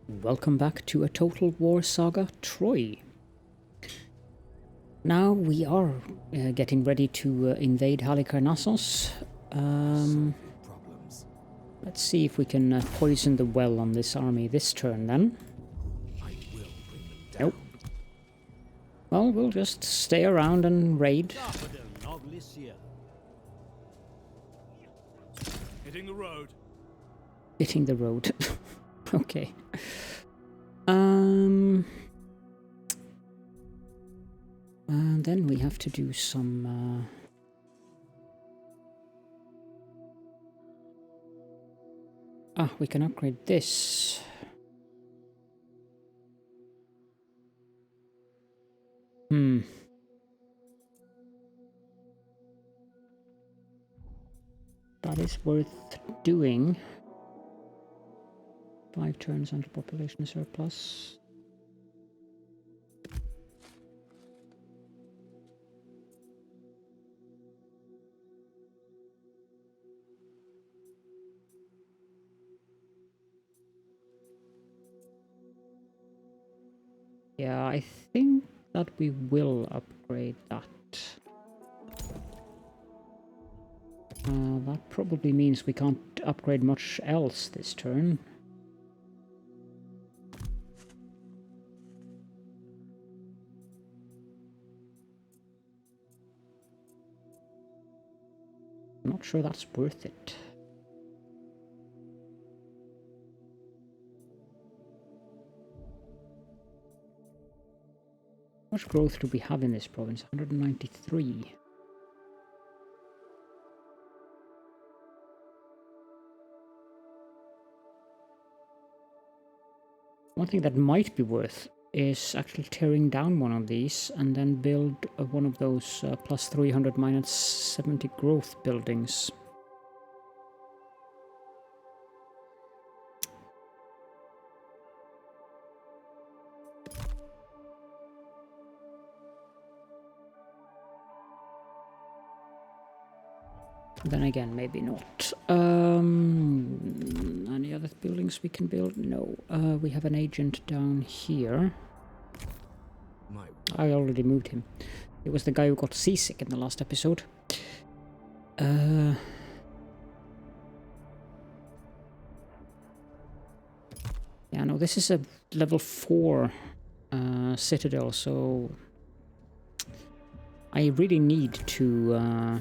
Welcome back to a Total War Saga Troy. Now we are getting ready to invade Halicarnassos. Let's see if we can poison the well on this army this turn then. Nope. Well, we'll just stay around and raid. Sarpedon of Lycia. Hitting the road. Hitting the road. Okay. And then we have to do some we can upgrade this. That is worth doing. 5 turns under population surplus. Yeah, I think that we will upgrade that. That probably means we can't upgrade much else this turn. I'm not sure that's worth it. How much growth do we have in this province? 193. One thing that might be worth is actually tearing down one of these and then build one of those plus 300 minus 70 growth buildings. Then again, maybe not. Any other buildings we can build? No. We have an agent down here. I already moved him. It was the guy who got seasick in the last episode. Yeah, no, this is a level 4 citadel, so I really need to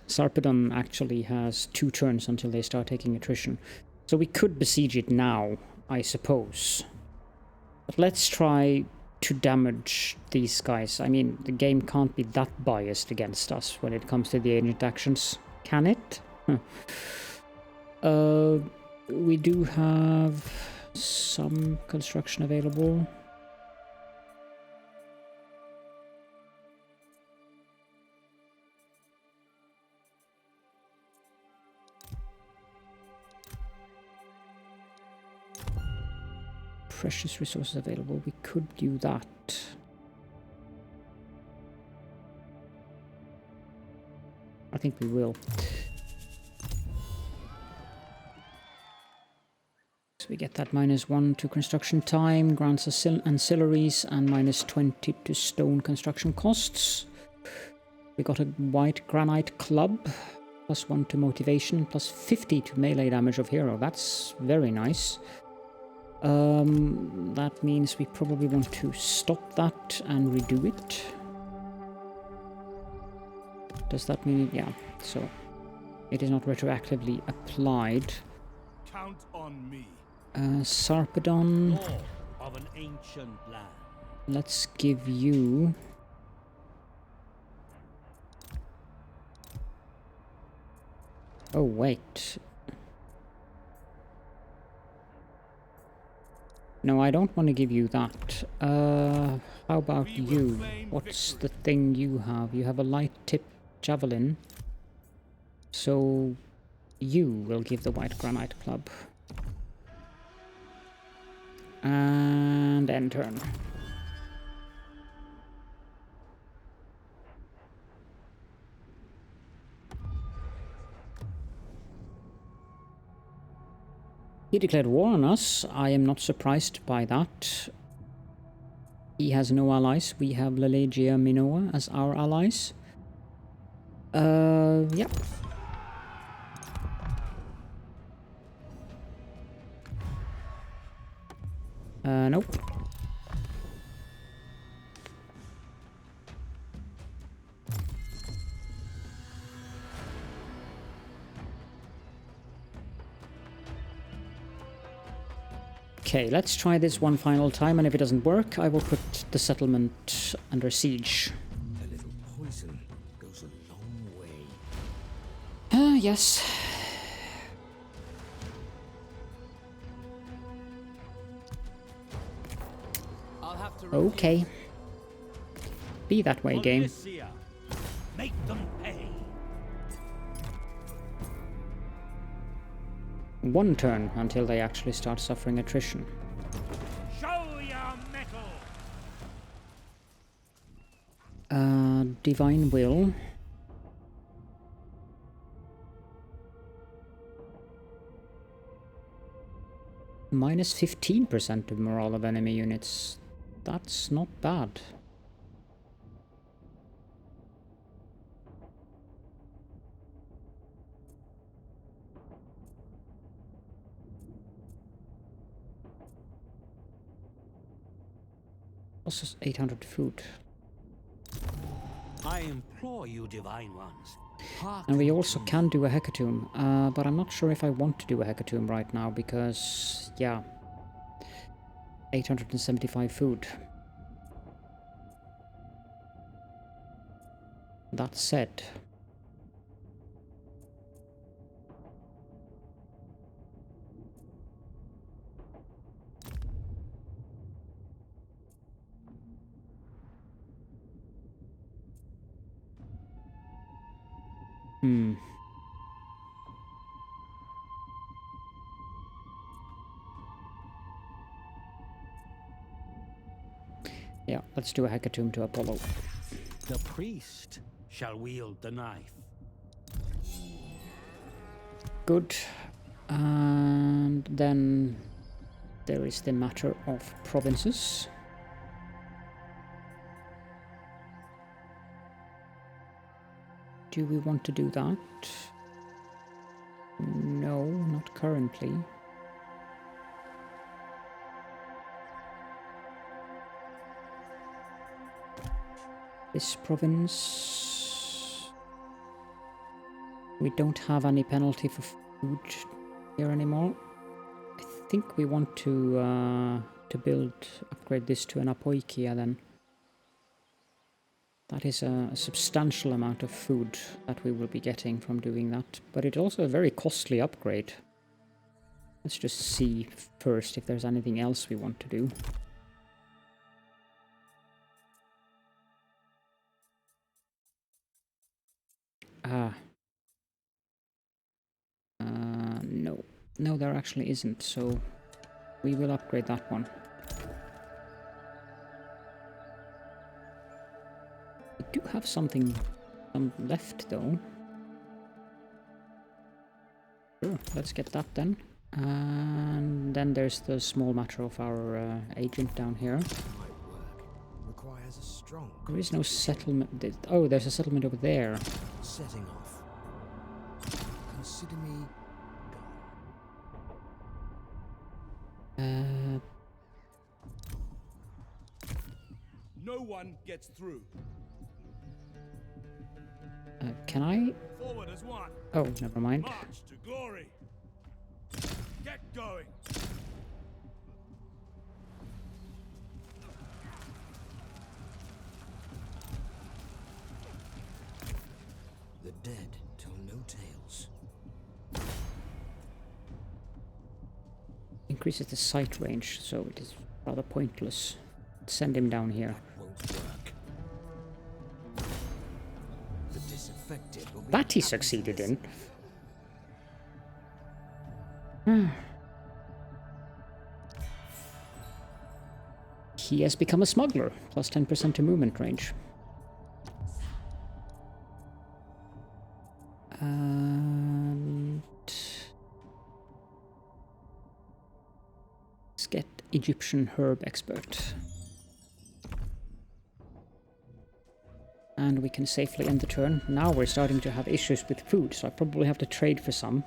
Sarpedon actually has 2 turns until they start taking attrition. So we could besiege it now, I suppose. But let's try to damage these guys. I mean, the game can't be that biased against us when it comes to the agent actions. Can it? We do have some construction available. Precious resources available. We could do that. I think we will. So we get that -1 to construction time, grants us ancillaries, and -20 to stone construction costs. We got a white granite club, +1 to motivation, +50 to melee damage of hero. That's very nice. That means we probably want to stop that and redo it. Does that mean, yeah, so it is not retroactively applied. Count on me. Sarpedon. Law of an ancient land. Let's give you oh wait. No, I don't want to give you that. How about you? What's the thing you have? You have a light tip javelin. So you will give the white granite club. And end turn. He declared war on us. I am not surprised by that. He has no allies. We have Lelegia Minoa as our allies. Yeah. Nope. Okay, let's try this one final time, and if it doesn't work, I will put the settlement under siege. A little poison goes a long way. Yes. I'll have to Okay. Be that way, game. Lycia. Make them pay. One turn until they actually start suffering attrition. Show your metal. Divine Will. Minus 15% of morale of enemy units. That's not bad. Also 800 food. I implore you, divine ones. And we also can do a hecatomb, but I'm not sure if I want to do a hecatomb right now because, yeah, 875 food. That said, yeah, let's do a hecatomb to Apollo. The priest shall wield the knife. Good. And then there is the matter of provinces. Do we want to do that? No, not currently. This province... We don't have any penalty for food here anymore. I think we want to upgrade this to an apoikia then. That is a substantial amount of food that we will be getting from doing that, but it's also a very costly upgrade. Let's just see first if there's anything else we want to do. No. No, there actually isn't, so we will upgrade that one. We do have some left, though. Sure, let's get that then. And then there's the small matter of our agent down here. Requires a strong. There is no settlement. Oh, there's a settlement over there. Setting off. Consider me Uh, No one gets through. can I? Forward as one. Oh, never mind. March to glory. Get going. the dead tell no tales. Increases the sight range, so it is rather pointless. Send him down here. Won't work. The disaffected will be That he happy succeeded with in. He has become a smuggler, plus 10% to movement range. And Egyptian herb expert. And we can safely end the turn. Now we're starting to have issues with food, so I probably have to trade for some.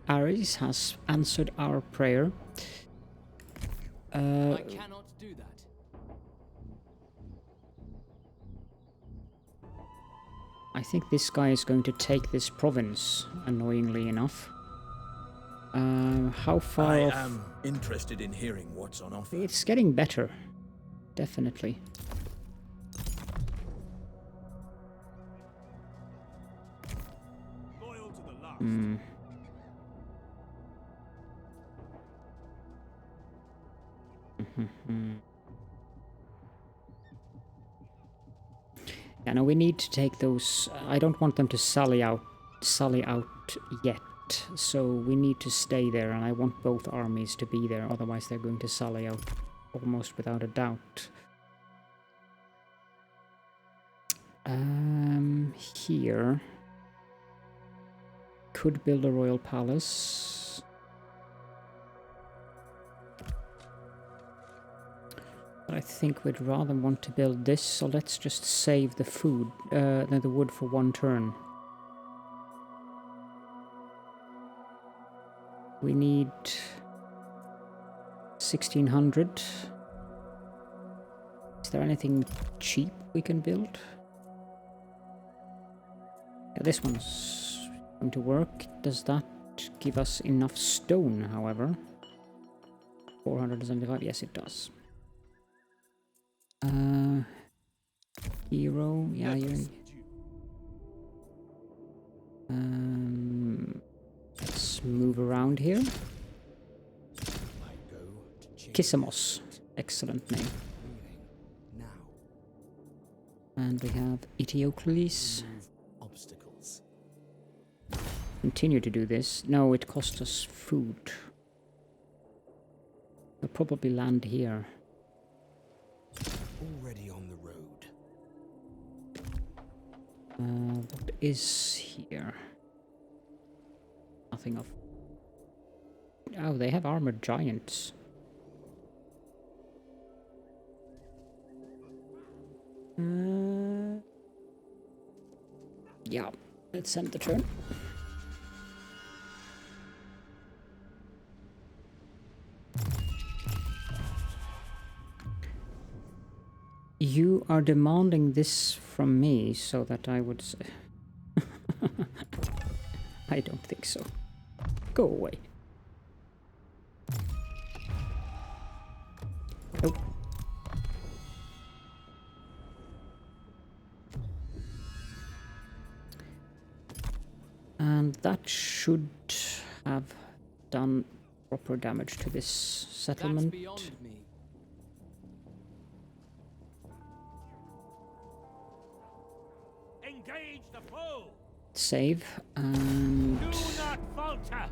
Ares has answered our prayer. I cannot do that. I think this guy is going to take this province, annoyingly enough. How far I off? am interested in hearing what's on offer. It's getting better. Definitely. Loyal to the last. Yeah, no, we need to take those. I don't want them to sally out yet. So we need to stay there, and I want both armies to be there. Otherwise, they're going to sally out almost without a doubt. Here could build a royal palace. But I think we'd rather want to build this, so let's just save the food, the wood for one turn. We need 1600. Is there anything cheap we can build? Yeah, this one's going to work. Does that give us enough stone, however? 475, yes it does. Hero, yeah, you're... let's move around here. Kissamos, excellent name. And we have Eteocles. Continue to do this. No, it costs us food. We'll probably land here. Already on the road. What is here? Nothing of... Oh, they have armored giants. Yeah, let's end the turn. You are demanding this from me so that I would say... I don't think so. Go away. Nope. And that should have done proper damage to this settlement. That's beyond me. Engage the foe. Save, and... Do not falter.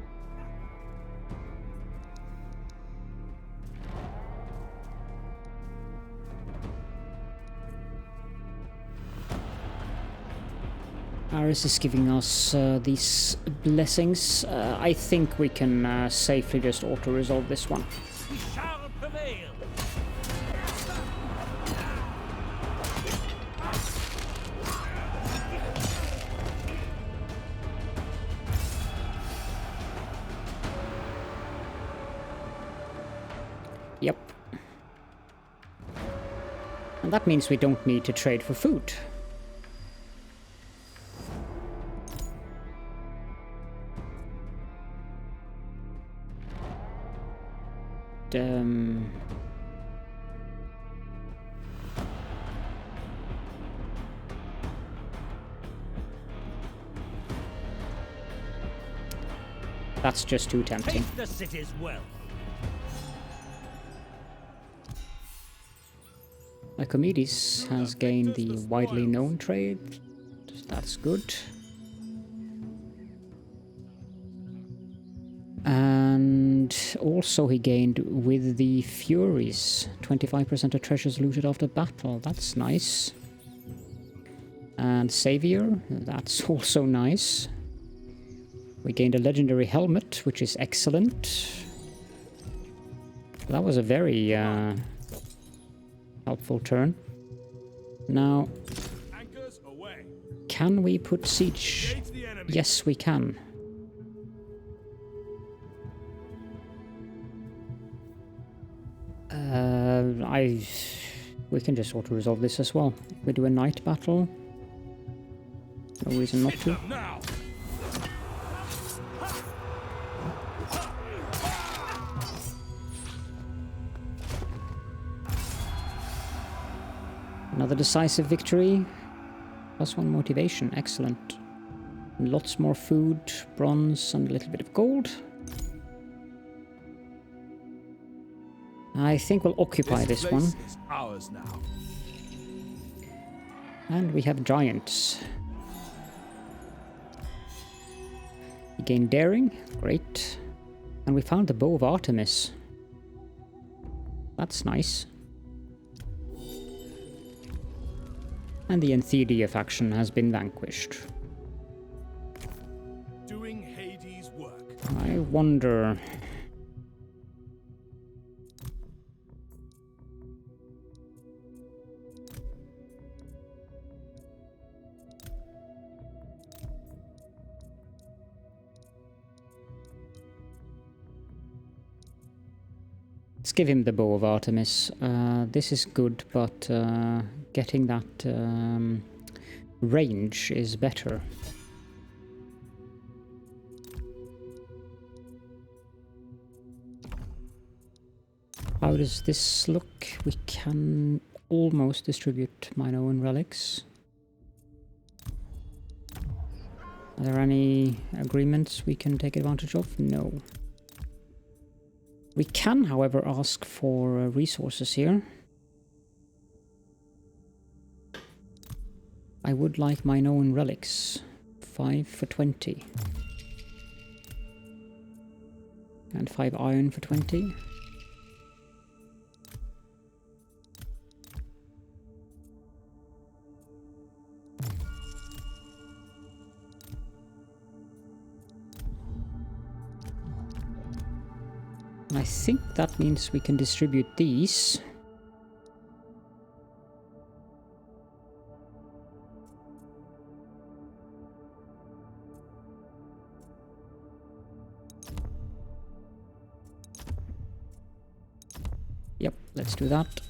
Ares is giving us these blessings. I think we can safely just auto-resolve this one. We shall prevail. Yep. And that means we don't need to trade for food. That's just too tempting. Take the city's wealth. Archimedes has gained the widely known trade. That's good. And also he gained with the Furies. 25% of treasures looted after battle. That's nice. And Savior. That's also nice. We gained a legendary helmet, which is excellent. That was a very helpful turn. Now, can we put siege? Yes, we can. We can just auto-resolve this as well. We do a night battle. No reason not to. Another decisive victory. +1 motivation. Excellent. And lots more food, bronze, and a little bit of gold. I think we'll occupy this one. Is ours now. And we have giants. We gain daring. Great. And we found the bow of Artemis. That's nice. And the Enthedia faction has been vanquished. Doing Hades' work. I wonder... Let's give him the bow of Artemis. This is good, but getting that range is better. How does this look? We can almost distribute Minoan relics. Are there any agreements we can take advantage of? No. We can, however, ask for resources here. I would like Minoan relics. 5 for 20. And 5 iron for 20. I think that means we can distribute these. Yep, let's do that.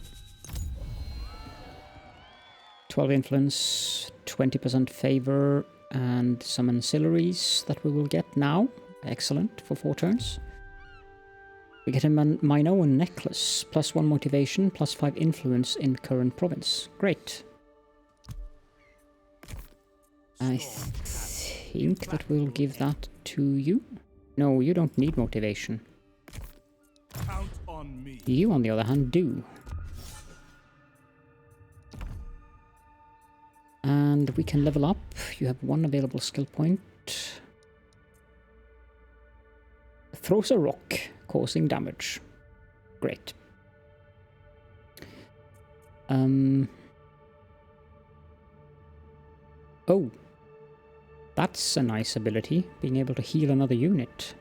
12 influence, 20% favor, and some ancillaries that we will get now. Excellent, for 4 turns. We get a Minoan necklace, +1 motivation, +5 influence in current province. Great. I think that we'll give that to you. No, you don't need motivation. Count on me. You, on the other hand, do. And we can level up. You have 1 available skill point. Throws a rock, causing damage. Great. Oh. That's a nice ability, being able to heal another unit.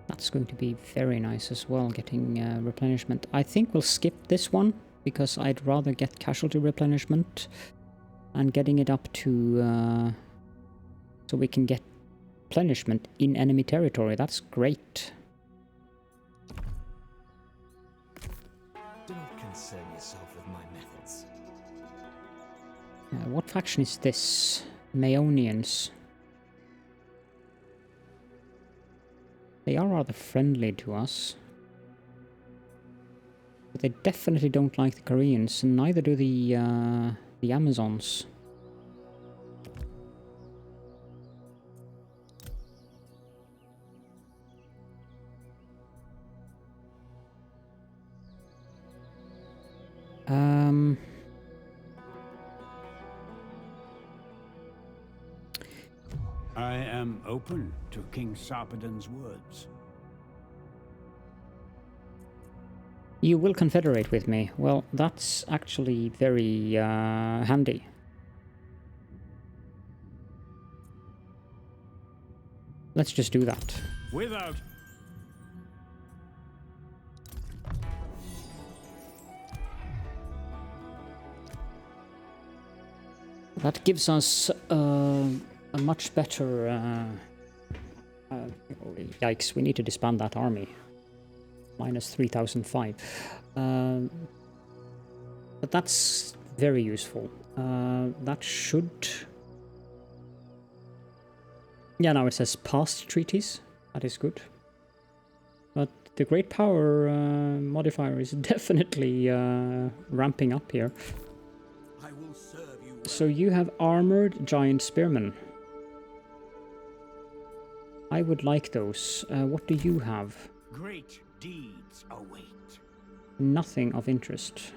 That's going to be very nice as well, getting replenishment. I think we'll skip this one, because I'd rather get casualty replenishment and getting it up to... so we can get replenishment in enemy territory. That's great. Do not concern yourself with my methods. What faction is this? Maeonians. They are rather friendly to us. But they definitely don't like the Koreans, and neither do the Amazons. am open to King Sarpedon's words. You will confederate with me. Well, that's actually very handy. Let's just do that. Without... That gives us a much better... yikes, we need to disband that army. Minus 3,005. But that's very useful. That should... Yeah, now it says past treaties. That is good. But the great power modifier is definitely ramping up here. I will serve you well. So you have armored giant spearmen. I would like those. What do you have? Great deeds await. Nothing of interest.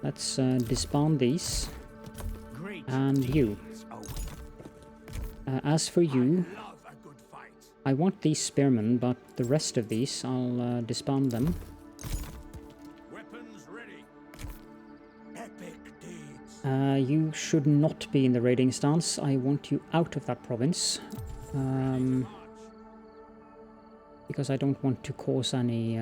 Let's disband these. Great And you. deeds await. As for you, Love a good fight. I want these spearmen, but the rest of these, I'll disband them. Weapons ready. Epic deeds. You should not be in the raiding stance. I want you out of that province. March. Because I don't want to cause any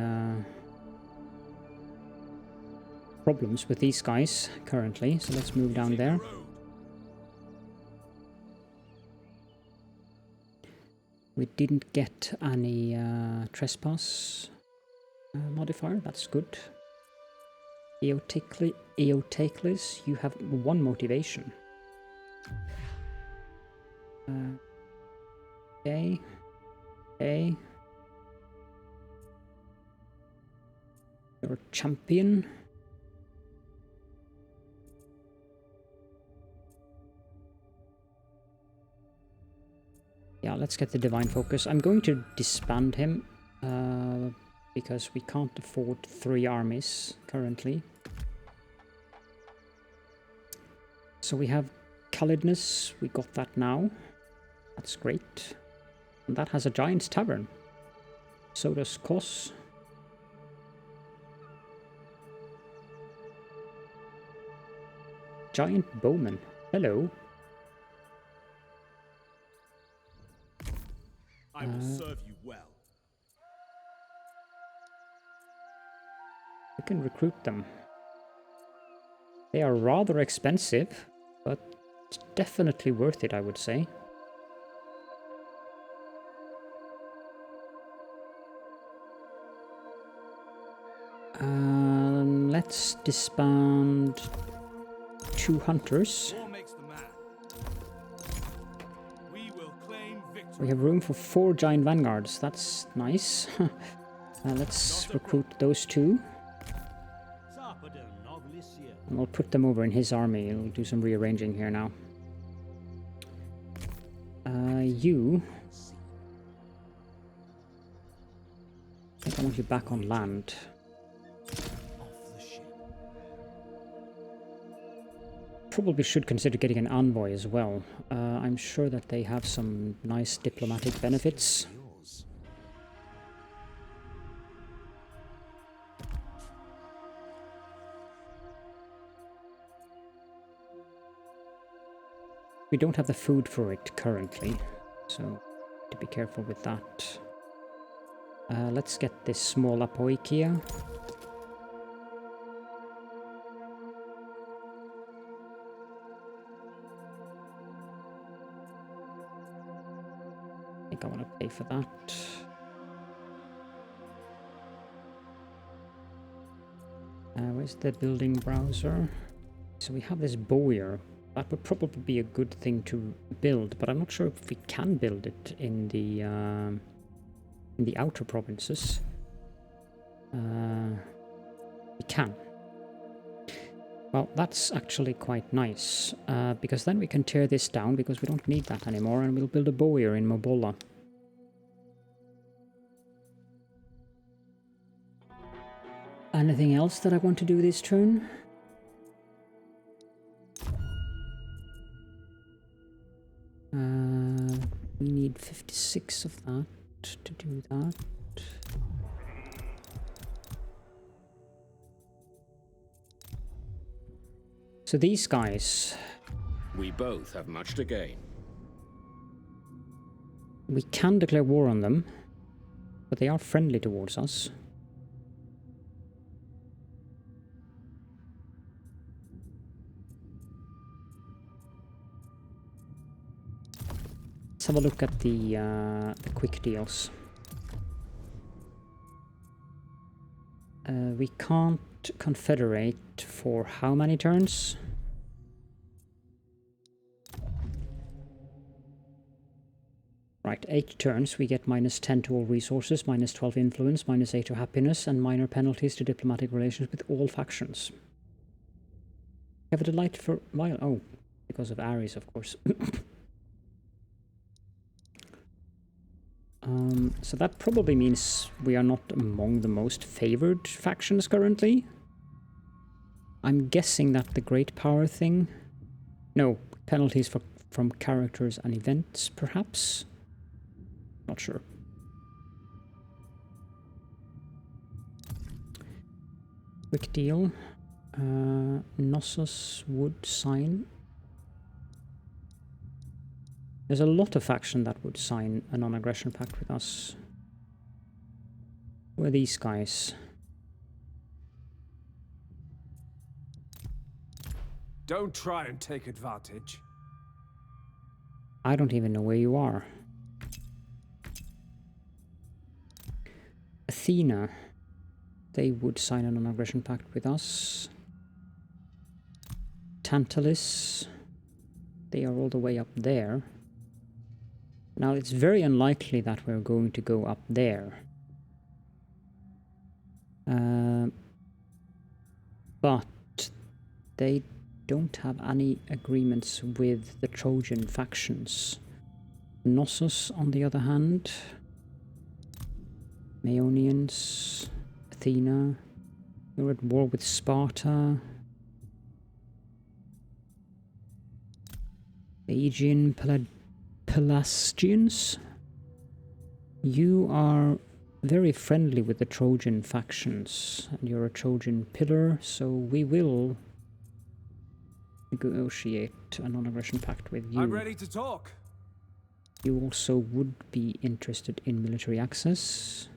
problems with these guys currently. So let's move down there. Road. We didn't get any trespass modifier. That's good. Eotacles, you have 1 motivation. Okay. Okay. You're a champion. Yeah, let's get the divine focus. I'm going to disband him because we can't afford 3 armies currently. So we have Calidness. We got that now. That's great. And that has a giant's tavern. So does Kos. Giant bowman. Hello. I will serve you well. We can recruit them. They are rather expensive, but it's definitely worth it, I would say. Let's disband 2 hunters. War makes the man. We will claim victory. We have room for 4 giant vanguards. That's nice. Let's recruit those 2. Sarpedon of Lycia. And we'll put them over in his army. We'll do some rearranging here now. You... I think I want you back on land. Off the ship. Probably should consider getting an envoy as well. I'm sure that they have some nice diplomatic benefits. Yours. We don't have the food for it currently, so to be careful with that. Let's get this small Apoikia. I think I want to pay for that. Where's the building browser? So we have this bowyer. That would probably be a good thing to build, but I'm not sure if we can build it in the outer provinces. We can. Well, that's actually quite nice, because then we can tear this down, because we don't need that anymore, and we'll build a bowyer in Mobolla. Anything else that I want to do this turn? We need 56 of that to do that. So these guys, We both have much to gain. we can declare war on them, but they are friendly towards us. Let's have a look at the quick deals. We can't confederate for how many turns? Right, 8 turns. We get -10 to all resources, -12 influence, -8 to happiness, and minor penalties to diplomatic relations with all factions. We have a delight for while. Oh, because of Ares, of course. So that probably means we are not among the most favored factions currently. I'm guessing that the great power thing... No, penalties from characters and events, perhaps? Not sure. Quick deal. Knossos would sign. There's a lot of faction that would sign a non-aggression pact with us. Who are these guys? Don't try and take advantage. I don't even know where you are. Athena. They would sign a non-aggression pact with us. Tantalus. They are all the way up there. Now, it's very unlikely that we're going to go up there. But they don't have any agreements with the Trojan factions. Knossos, on the other hand. Maeonians. Athena. We're at war with Sparta. Aegean Pelasgians. You are very friendly with the Trojan factions, and you're a Trojan pillar, so we will negotiate a non-aggression pact with you. I'm ready to talk. You also would be interested in military access,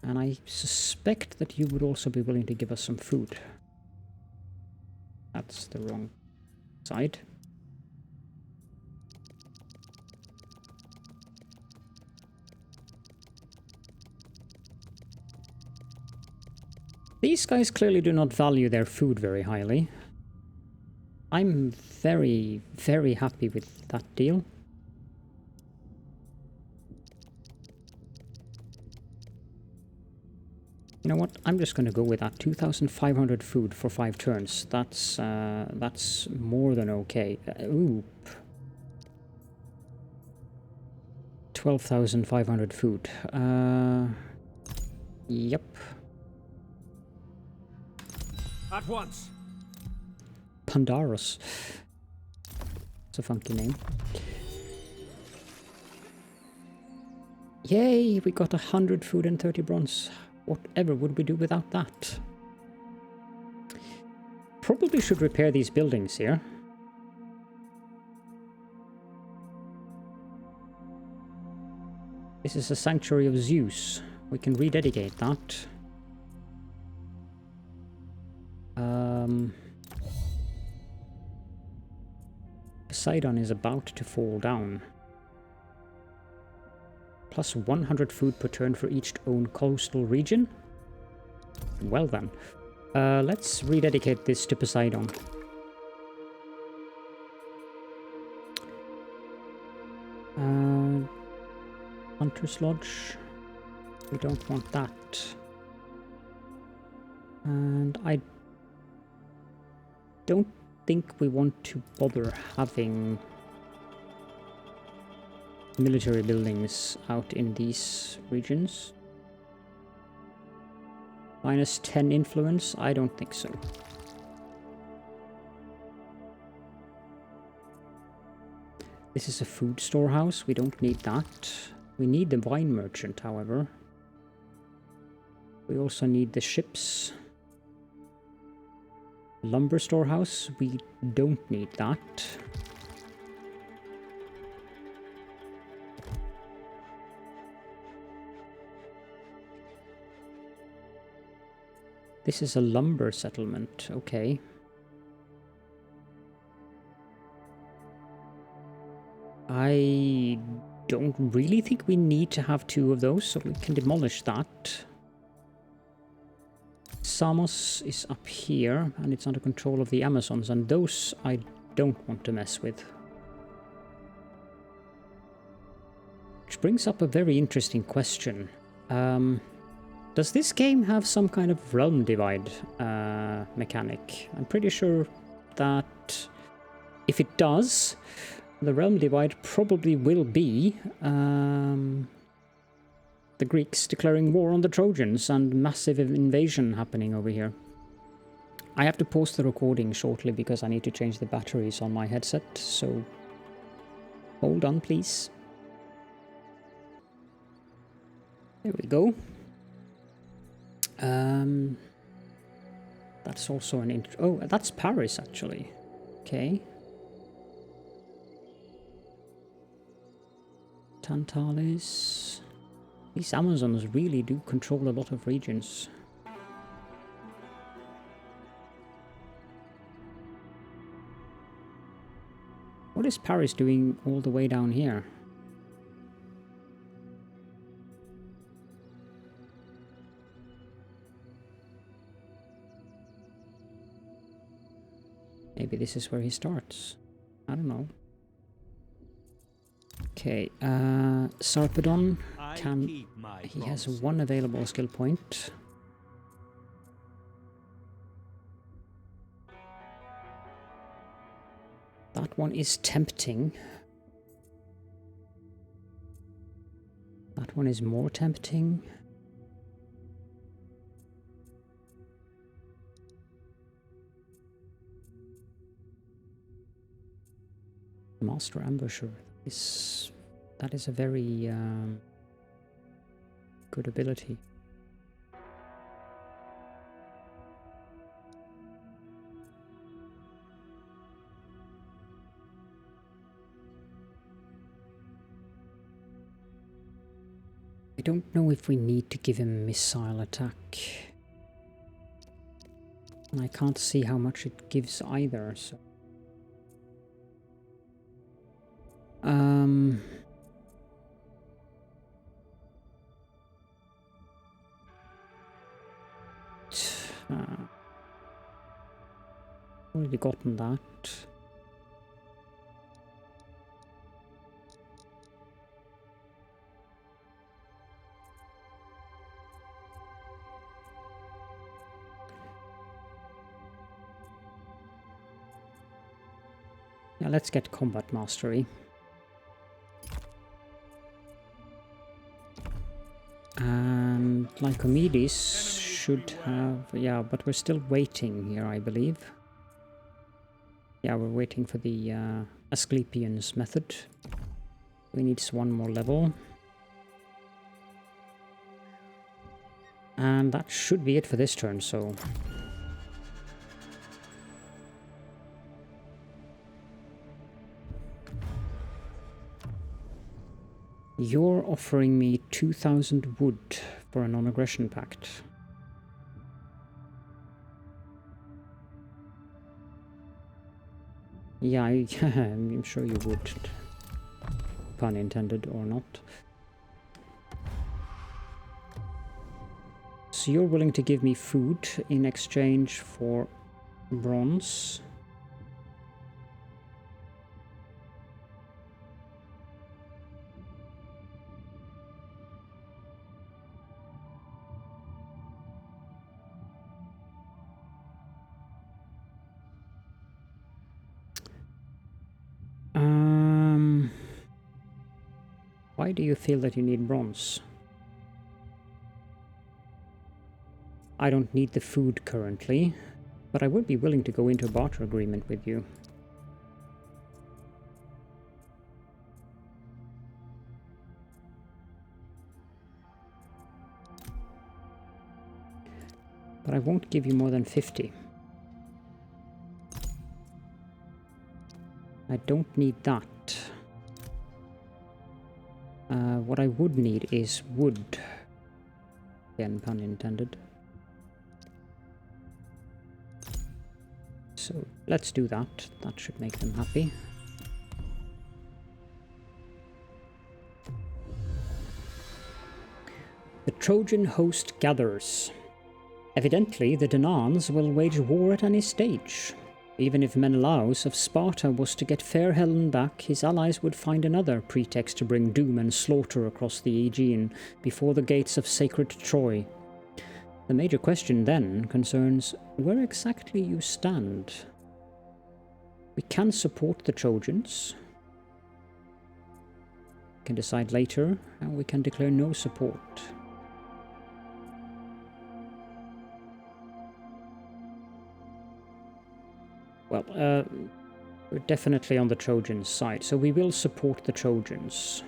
and I suspect that you would also be willing to give us some food. That's the wrong side. These guys clearly do not value their food very highly. I'm very, very happy with that deal. You know what? I'm just going to go with that. 2,500 food for 5 turns. That's more than okay. Ooh. 12,500 food. Yep. At once. Pandaros. It's a funky name. Yay! We got 100 food and 30 bronze. Whatever would we do without that? Probably should repair these buildings here. This is a sanctuary of Zeus. We can rededicate that. Poseidon is about to fall down. Plus 100 food per turn for each own coastal region. Well then. Let's rededicate this to Poseidon. Hunter's Lodge. We don't want that. And I don't think we want to bother having military buildings out in these regions. -10 influence? I don't think so. This is a food storehouse. We don't need that. We need the wine merchant, however. We also need the ships. Lumber storehouse. We don't need that. This is a lumber settlement. Okay. I don't really think we need to have 2 of those, so we can demolish that. Samos is up here, and it's under control of the Amazons, and those I don't want to mess with. Which brings up a very interesting question. Does this game have some kind of realm divide mechanic? I'm pretty sure that if it does, the realm divide probably will be the Greeks declaring war on the Trojans and massive invasion happening over here. I have to pause the recording shortly because I need to change the batteries on my headset, so hold on please. There we go. That's also an oh, that's Paris actually. Okay. Tantalis. These Amazons really do control a lot of regions. What is Paris doing all the way down here? Maybe this is where he starts. I don't know. Okay, Sarpedon can... He has 1 available skill point. That one is tempting. That one is more tempting. Master Ambusher. That is a very good ability. I don't know if we need to give him missile attack. And I can't see how much it gives either, so... already gotten that. Yeah, let's get combat mastery. And Lycomedes should have... yeah, but we're still waiting here, I believe. Yeah, we're waiting for the Asclepius method. We need 1 more level. And that should be it for this turn, so... You're offering me 2,000 wood for a non-aggression pact. Yeah, I'm sure you would. Pun intended or not. So you're willing to give me food in exchange for bronze. Why do you feel that you need bronze? I don't need the food currently, but I would be willing to go into a barter agreement with you. But I won't give you more than 50. I don't need that. What I would need is wood. Again, pun intended. So let's do that. That should make them happy. The Trojan host gathers. Evidently, the Danans will wage war at any stage. Even if Menelaus of Sparta was to get fair Helen back, his allies would find another pretext to bring doom and slaughter across the Aegean before the gates of sacred Troy. The major question then concerns where exactly you stand. We can support the Trojans. We can decide later how we can declare no support. Well, we're definitely on the Trojans' side, so we will support the Trojans.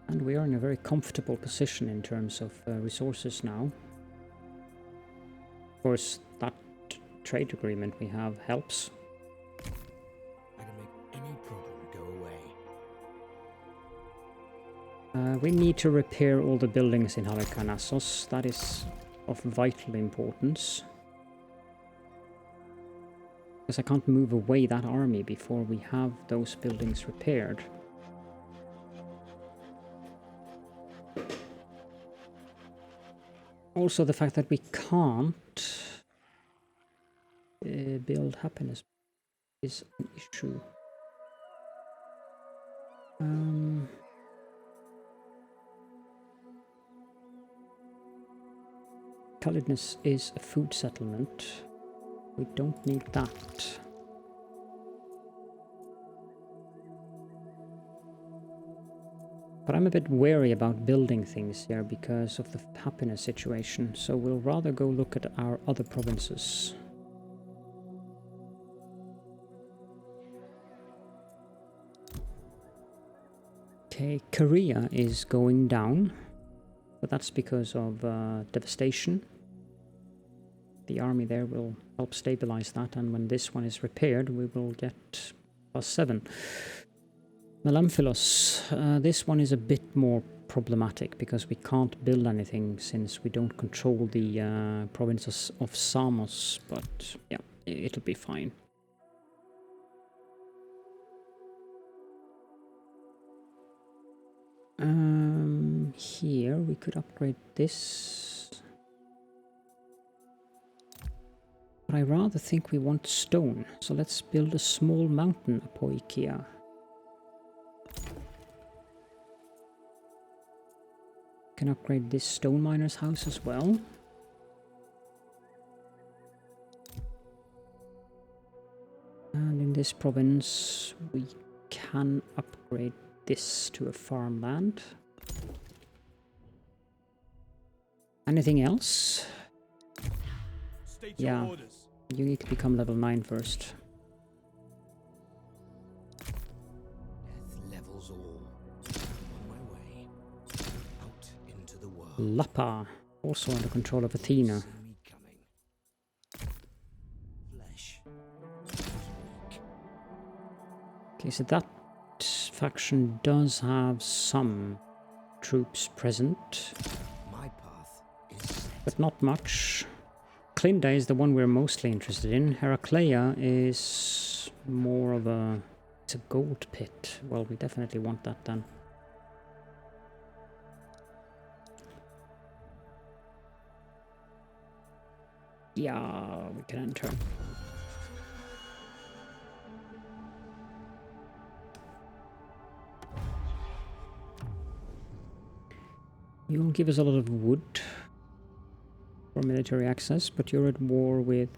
And we are in a very comfortable position in terms of resources now. Of course, that trade agreement we have helps. I can make any problem go away. We need to repair all the buildings in Halicarnassos. That is of vital importance. Because I can't move away that army before we have those buildings repaired. Also, the fact that we can't build happiness is an issue. Calidness is a food settlement. We don't need that. But I'm a bit wary about building things here because of the happiness situation, so we'll rather go look at our other provinces. Okay, Korea is going down, but that's because of devastation. The army there will help stabilize that, and when this one is repaired, we will get +7. Melamphilos, this one is a bit more problematic because we can't build anything since we don't control the provinces of Samos, but yeah, it'll be fine. Here we could upgrade this. But I rather think we want stone, so let's build a small mountain apoikia. Can upgrade this stone miner's house as well. And in this province we can upgrade this to a farmland. Anything else? State your orders. You need to become level 9 first. Death levels all. On my way. Out into the world. Lapa, also under control of Athena. See me coming. Flesh. Weak. Okay, so that faction does have some troops present, My path is set. but not much. Clinda is the one we're mostly interested in. Heraclea is more of a... it's a gold pit. Well, we definitely want that then. Yeah, we can enter. You'll give us a lot of wood for military access, but you're at war with...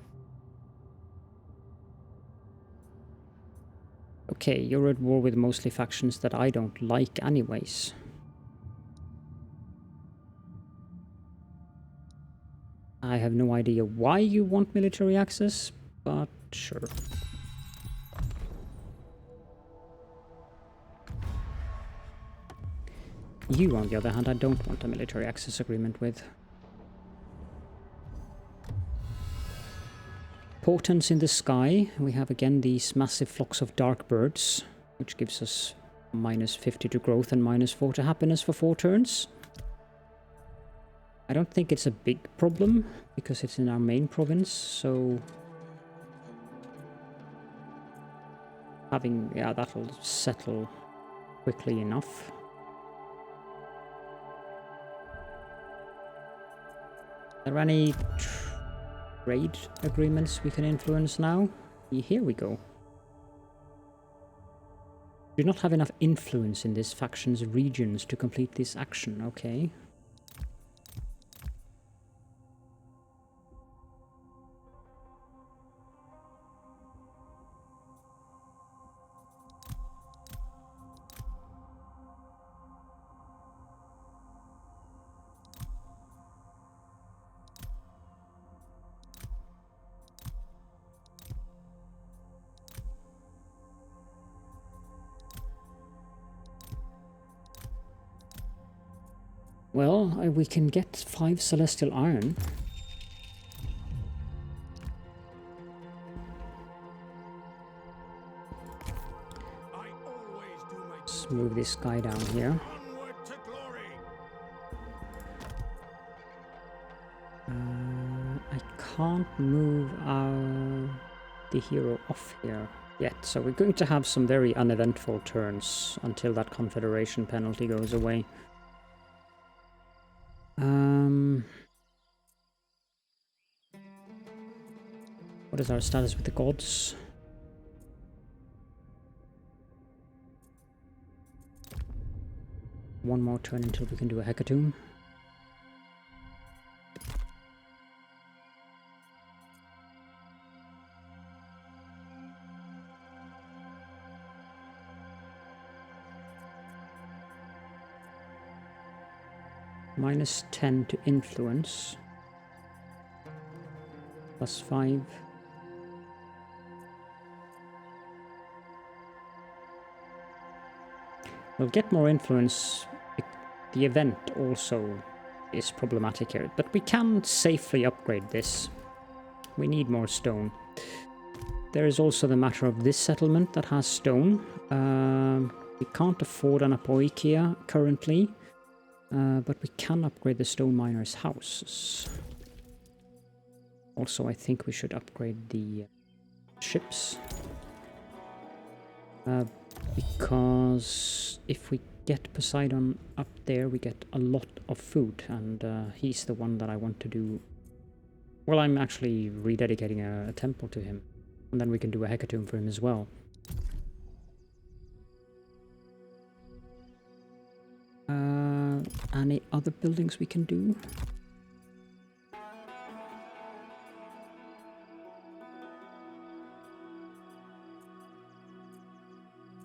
okay, you're at war with mostly factions that I don't like anyways. I have no idea why you want military access, but sure. You, on the other hand, I don't want a military access agreement with. Portents in the sky. We have again these massive flocks of dark birds, which gives us -50 to growth and -4 to happiness for 4 turns. I don't think it's a big problem, because it's in our main province, so... having... yeah, that'll settle quickly enough. Are there any trade agreements we can influence now? Here we go. Do not have enough influence in this faction's regions to complete this action. Okay. Well, we can get 5 celestial iron. Let's move this guy down here. I can't move the hero off here yet, so we're going to have some very uneventful turns until that confederation penalty goes away. What is our status with the gods? One more turn until we can do a hecatomb. -10 to influence. +5. We'll get more influence. The event also is problematic here, but we can safely upgrade this. We need more stone. There is also the matter of this settlement that has stone. We can't afford an apoikia currently, but we can upgrade the stone miners' houses. Also, I think we should upgrade the ships. Because if we get Poseidon up there, we get a lot of food, and he's the one that I want to do. Well, I'm actually rededicating a temple to him, and then we can do a hecatomb for him as well. Any other buildings we can do?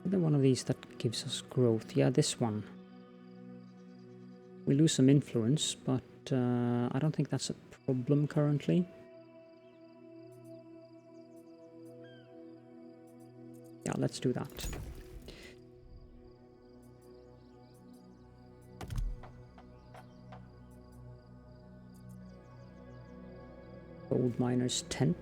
One of these that gives us growth. Yeah, this one. We lose some influence, but I don't think that's a problem currently. Yeah, let's do that. Gold miner's tent.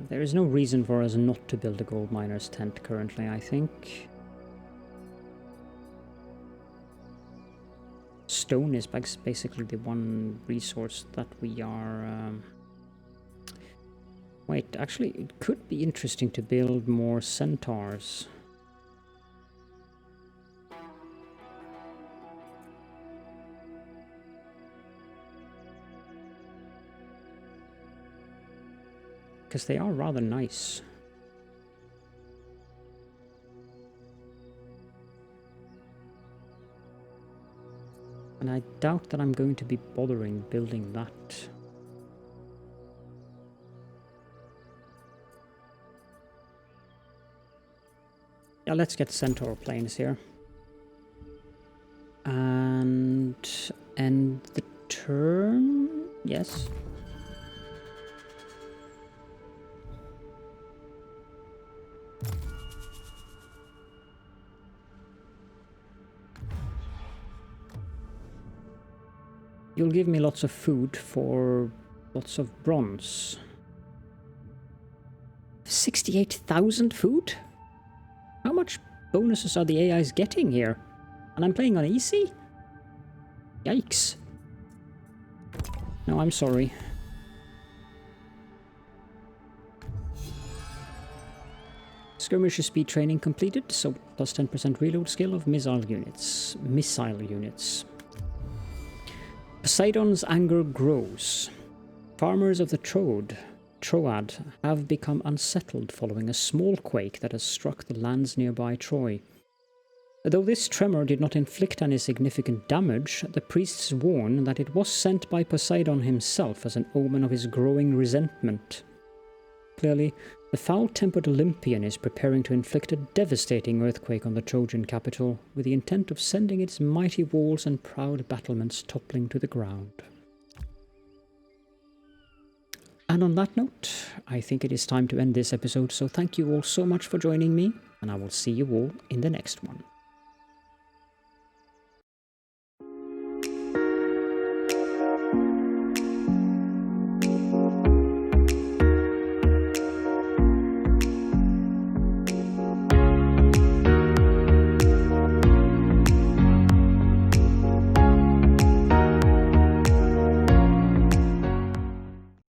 There is no reason for us not to build a gold miner's tent currently, I think. Stone is basically the one resource that we are... Wait, actually, it could be interesting to build more centaurs. Because they are rather nice. And I doubt that I'm going to be bothering building that. Yeah, let's get centaur planes here. And end the turn? Yes. You'll give me lots of food for lots of bronze. 68,000 food? How much bonuses are the AIs getting here? And I'm playing on easy? Yikes. No, I'm sorry. Skirmisher speed training completed, so plus 10% reload skill of missile units. Poseidon's anger grows. Farmers of the Troad have become unsettled following a small quake that has struck the lands nearby Troy. Though this tremor did not inflict any significant damage, the priests warn that it was sent by Poseidon himself as an omen of his growing resentment. Clearly, the foul-tempered Olympian is preparing to inflict a devastating earthquake on the Trojan capital, with the intent of sending its mighty walls and proud battlements toppling to the ground. And on that note, I think it is time to end this episode, so thank you all so much for joining me, and I will see you all in the next one.